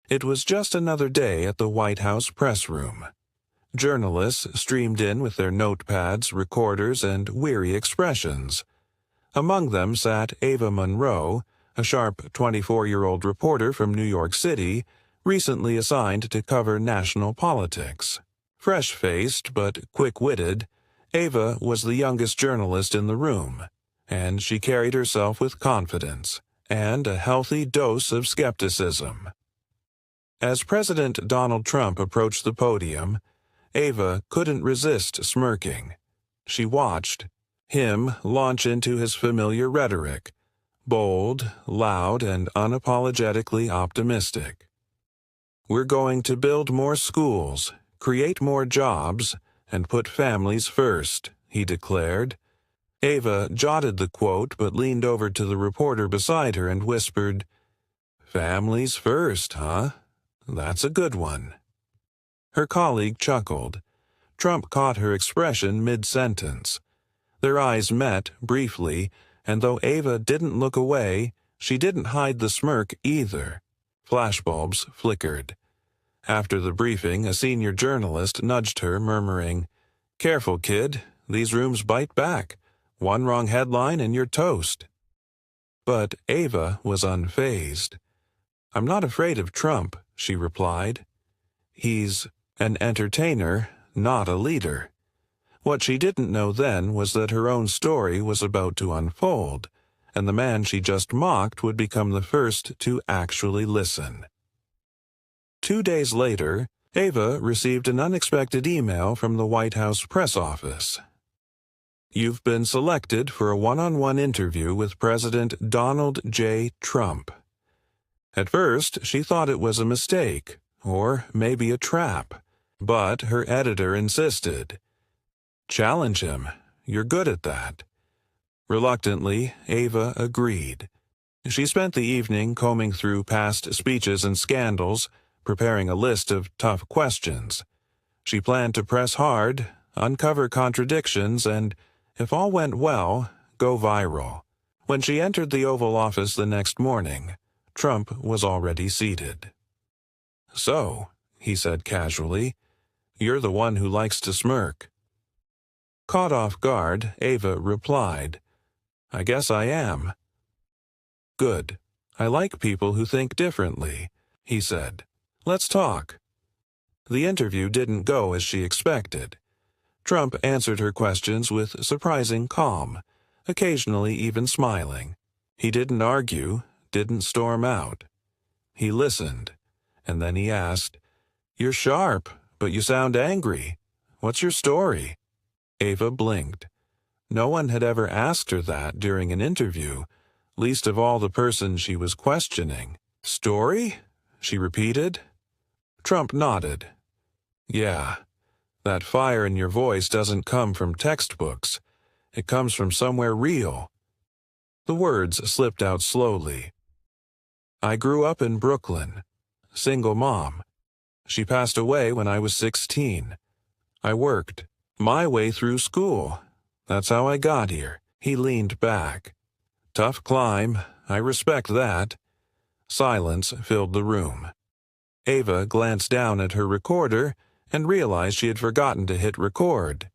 It was just another day at the White House press room. Journalists streamed in with their notepads, recorders, and weary expressions. Among them sat Ava Monroe, a sharp 24-year-old reporter from New York City, recently assigned to cover national politics. Fresh-faced but quick-witted, Ava was the youngest journalist in the room, and she carried herself with confidence and a healthy dose of skepticism. As President Donald Trump approached the podium, Ava couldn't resist smirking. She watched him launch into his familiar rhetoric, bold, loud, and unapologetically optimistic. "We're going to build more schools, create more jobs, and put families first," he declared. Ava jotted the quote but leaned over to the reporter beside her and whispered, "Families first, huh? That's a good one." Her colleague chuckled. Trump caught her expression mid-sentence. Their eyes met briefly, and though Ava didn't look away, she didn't hide the smirk either. Flashbulbs flickered. After the briefing, a senior journalist nudged her, murmuring, "Careful, kid. These rooms bite back. One wrong headline and you're toast." But Ava was unfazed. "I'm not afraid of Trump," she replied. "He's an entertainer, not a leader." What she didn't know then was that her own story was about to unfold, and the man she just mocked would become the first to actually listen. 2 days later, Ava received an unexpected email from the White House press office. "You've been selected for a one-on-one interview with President Donald J. Trump." At first, she thought it was a mistake, or maybe a trap, but her editor insisted. "Challenge him. You're good at that." Reluctantly, Ava agreed. She spent the evening combing through past speeches and scandals, preparing a list of tough questions. She planned to press hard, uncover contradictions, and, if all went well, go viral. When she entered the Oval Office the next morning, Trump was already seated. "So," he said casually, "you're the one who likes to smirk." Caught off guard, Ava replied, "I guess I am." "Good. I like people who think differently," he said. "Let's talk." The interview didn't go as she expected. Trump answered her questions with surprising calm, occasionally even smiling. He didn't argue, didn't storm out. He listened, and then he asked, "You're sharp, but you sound angry. What's your story?" Ava blinked. No one had ever asked her that during an interview, least of all the person she was questioning. "Story?" she repeated. Trump nodded. "Yeah, that fire in your voice doesn't come from textbooks. It comes from somewhere real." The words slipped out slowly. "I grew up in Brooklyn. Single mom. She passed away when I was 16. I worked my way through school. That's how I got here." He leaned back. "Tough climb. I respect that." Silence filled the room. Ava glanced down at her recorder and realized she had forgotten to hit record.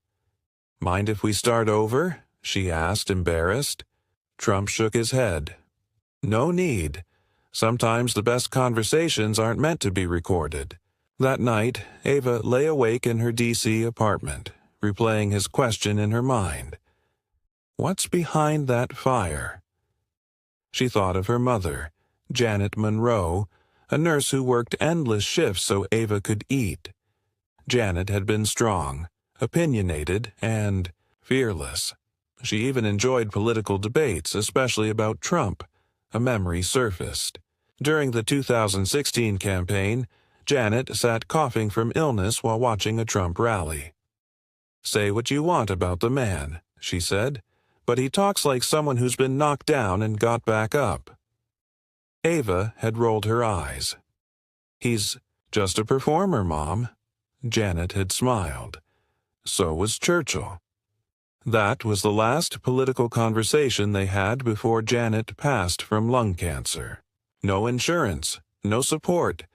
"Mind if we start over?" she asked, embarrassed. Trump shook his head. "No need. Sometimes the best conversations aren't meant to be recorded." That night, Ava lay awake in her D.C. apartment, replaying his question in her mind. What's behind that fire? She thought of her mother, Janet Monroe, a nurse who worked endless shifts so Ava could eat. Janet had been strong, opinionated, and fearless. She even enjoyed political debates, especially about Trump. A memory surfaced. During the 2016 campaign, Janet sat coughing from illness while watching a Trump rally. "Say what you want about the man," she said, "but he talks like someone who's been knocked down and got back up." Ava had rolled her eyes. "He's just a performer, Mom." Janet had smiled. So was Churchill. That was the last political conversation they had before Janet passed from lung cancer. No insurance, no support,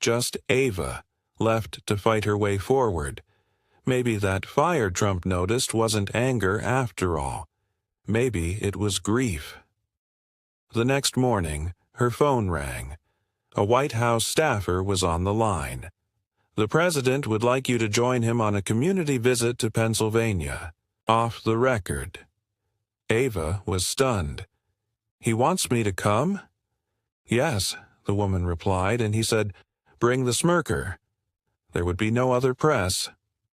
Just Ava, left to fight her way forward. Maybe that fire Trump noticed wasn't anger after all. Maybe it was grief. The next morning, her phone rang. A White House staffer was on the line. "The president would like you to join him on a community visit to Pennsylvania. Off the record." Ava was stunned. "He wants me to come?" "Yes," the woman replied, and he said, "Bring the smirker." There would be no other press,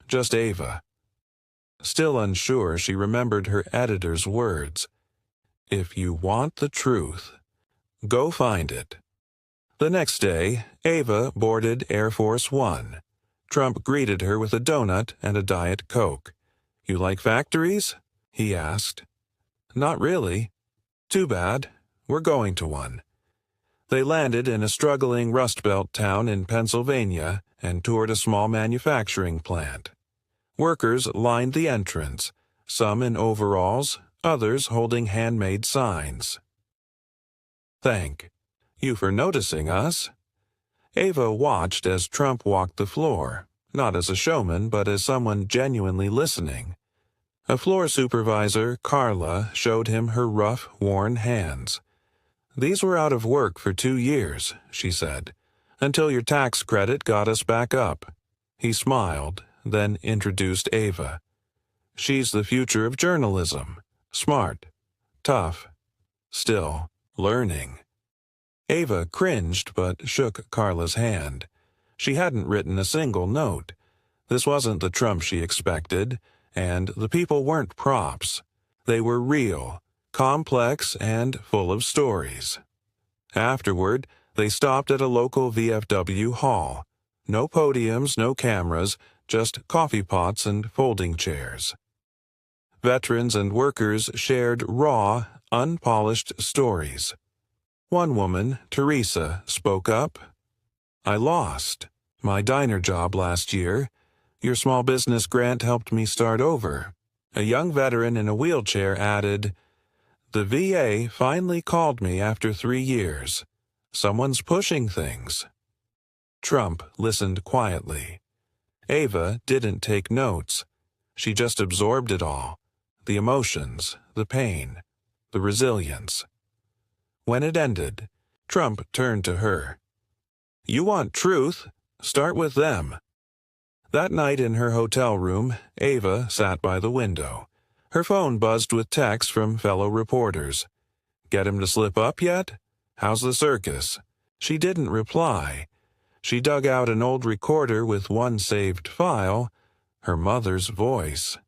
just Ava. Still unsure, she remembered her editor's words. "If you want the truth, go find it." The next day, Ava boarded Air Force One. Trump greeted her with a donut and a Diet Coke. "You like factories?" he asked. "Not really." "Too bad. We're going to one." They landed in a struggling Rust Belt town in Pennsylvania and toured a small manufacturing plant. Workers lined the entrance, some in overalls, others holding handmade signs. "Thank you for noticing us." Ava watched as Trump walked the floor, not as a showman but as someone genuinely listening. A floor supervisor, Carla, showed him her rough, worn hands. "These were out of work for 2 years," she said, "until your tax credit got us back up." He smiled, then introduced Ava. "She's the future of journalism. Smart, tough, still learning." Ava cringed but shook Carla's hand. She hadn't written a single note. This wasn't the Trump she expected, and the people weren't props. They were real, complex, and full of stories. Afterward, they stopped at a local VFW hall. No podiums, no cameras, just coffee pots and folding chairs. Veterans and workers shared raw, unpolished stories. One woman, Teresa, spoke up. "I lost my diner job last year. Your small business grant helped me start over." A young veteran in a wheelchair added, "The VA finally called me after 3 years. Someone's pushing things." Trump listened quietly. Ava didn't take notes. She just absorbed it all. The emotions, the pain, the resilience. When it ended, Trump turned to her. "You want truth? Start with them." That night in her hotel room, Ava sat by the window. Her phone buzzed with texts from fellow reporters. "Get him to slip up yet? How's the circus?" She didn't reply. She dug out an old recorder with one saved file, her mother's voice.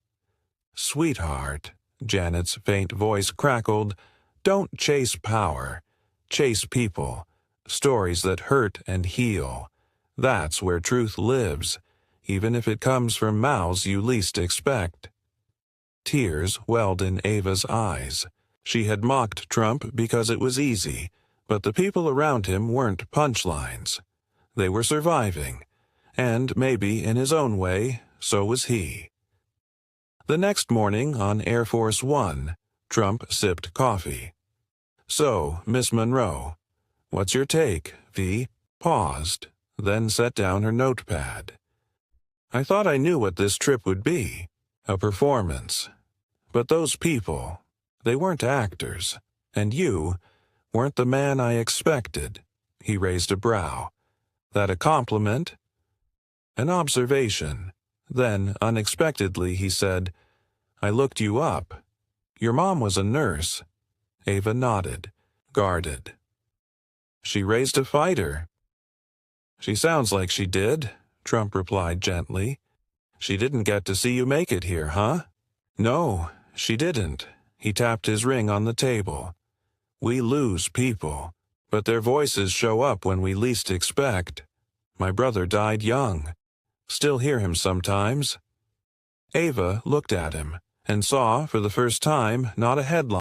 "Sweetheart," Janet's faint voice crackled, "don't chase power. Chase people. Stories that hurt and heal. That's where truth lives, even if it comes from mouths you least expect." Tears welled in Ava's eyes. She had mocked Trump because it was easy, but the people around him weren't punchlines. They were surviving, and maybe in his own way, so was he. The next morning on Air Force One, Trump sipped coffee. "So, Miss Monroe, what's your take?" V paused, then set down her notepad. "I thought I knew what this trip would be. A performance. But those people, they weren't actors. And you weren't the man I expected." He raised a brow. "That a compliment?" "An observation." Then, unexpectedly, he said, "I looked you up. Your mom was a nurse." Ava nodded, guarded. "She raised a fighter." "She sounds like she did," Trump replied gently. "She didn't get to see you make it here, huh?" "No, she didn't." He tapped his ring on the table. "We lose people, but their voices show up when we least expect. My brother died young. Still hear him sometimes." Ava looked at him and saw, for the first time, not a headline